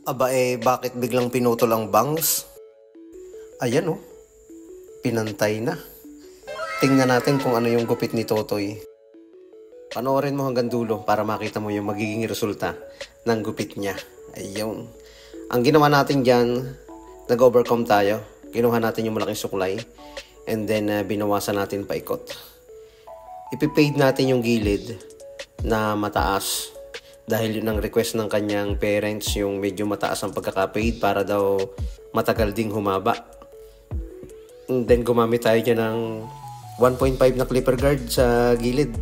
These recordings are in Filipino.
Aba bakit biglang pinutol ang bangs? Ayan oh, pinantay na. Tingnan natin kung ano yung gupit ni Totoy. Panoorin mo hanggang dulo para makita mo yung magiging resulta ng gupit niya. Ayun. Ang ginawa natin dyan, nag-overcome tayo. Kinuha natin yung malaking suklay. And then binawasan natin paikot. Ipipade natin yung gilid na mataas. Dahil yun ang request ng kanyang parents, yung medyo mataas ang pagkaka-fade para daw matagal ding humaba. And then gumamit tayo dyan ng 1.5 na clipper guard sa gilid.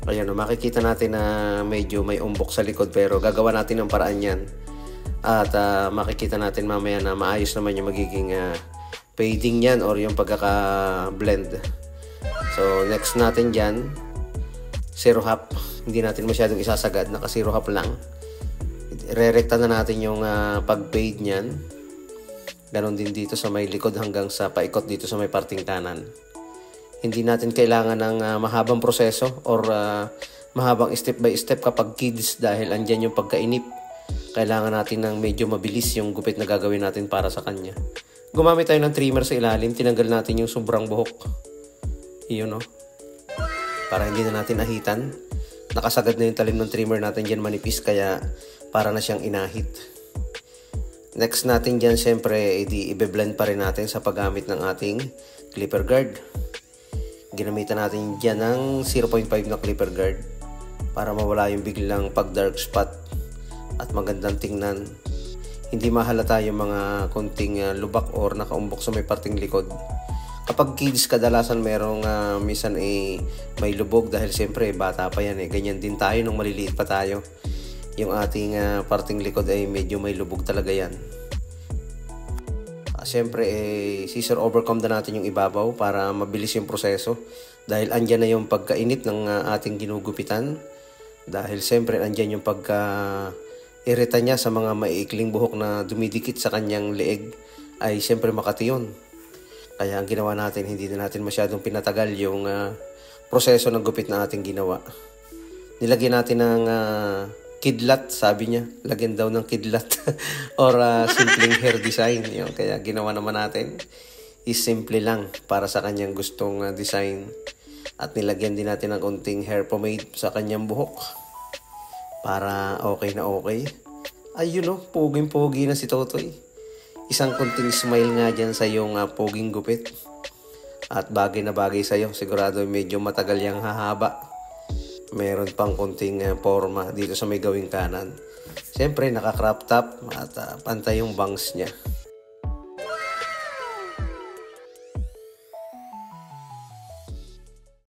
Ayan, makikita natin na medyo may umbok sa likod pero gagawa natin ng paraan yan. At makikita natin mamaya na maayos naman yung magiging fading yan or yung pagkaka-blend. So next natin dyan, zero half. Hindi natin masyadong isasagad, naka zero half lang. Re-recta na natin yung pag-fade niyan. Ganon din dito sa may likod hanggang sa paikot dito sa may parting kanan. Hindi natin kailangan ng mahabang proseso or mahabang step by step kapag kids dahil andyan yung pagkainip. Kailangan natin ng medyo mabilis yung gupit na gagawin natin para sa kanya. Gumamit tayo ng trimmer sa ilalim, tinanggal natin yung sobrang buhok. Iyon no. Para hindi na natin ahitan. Nakasagad na yung talim ng trimmer natin dyan manipis kaya para na siyang inahit. Next natin dyan syempre i-blend pa rin natin sa paggamit ng ating clipper guard. Ginamitan natin dyan ng 0.5 na clipper guard para mawala yung biglang pag dark spot at magandang tingnan. Hindi mahalata yung mga konting lubak or nakaumbok sa may parting likod. Kapag kids, kadalasan merong minsan may lubog dahil siyempre bata pa yan Ganyan din tayo nung maliliit pa tayo. Yung ating parting likod ay medyo may lubog talaga yan. Siyempre scissor overcome na natin yung ibabaw para mabilis yung proseso. Dahil andyan na yung pagkainit ng ating ginugupitan. Dahil siyempre andyan yung irita niya sa mga maiikling buhok na dumidikit sa kanyang leeg ay siyempre makati yun. Kaya ang ginawa natin, hindi na natin masyadong pinatagal yung proseso ng gupit na ating ginawa. Nilagyan natin ng kidlat, sabi niya. Lagyan daw ng kidlat or simpleng hair design. Yun. Kaya ginawa naman natin is simple lang para sa kanyang gustong design. At nilagyan din natin ng konting hair pomade sa kanyang buhok. Para okay na okay. Ayun o, puging-pugi na si Totoy. Isang konting smile nga dyan sa iyong poging gupit. At bagay na bagay sa iyo. Sigurado medyo matagal yung hahaba. Meron pang konting forma dito sa may gawing kanan. Siyempre naka-crop top at pantay yung bangs niya.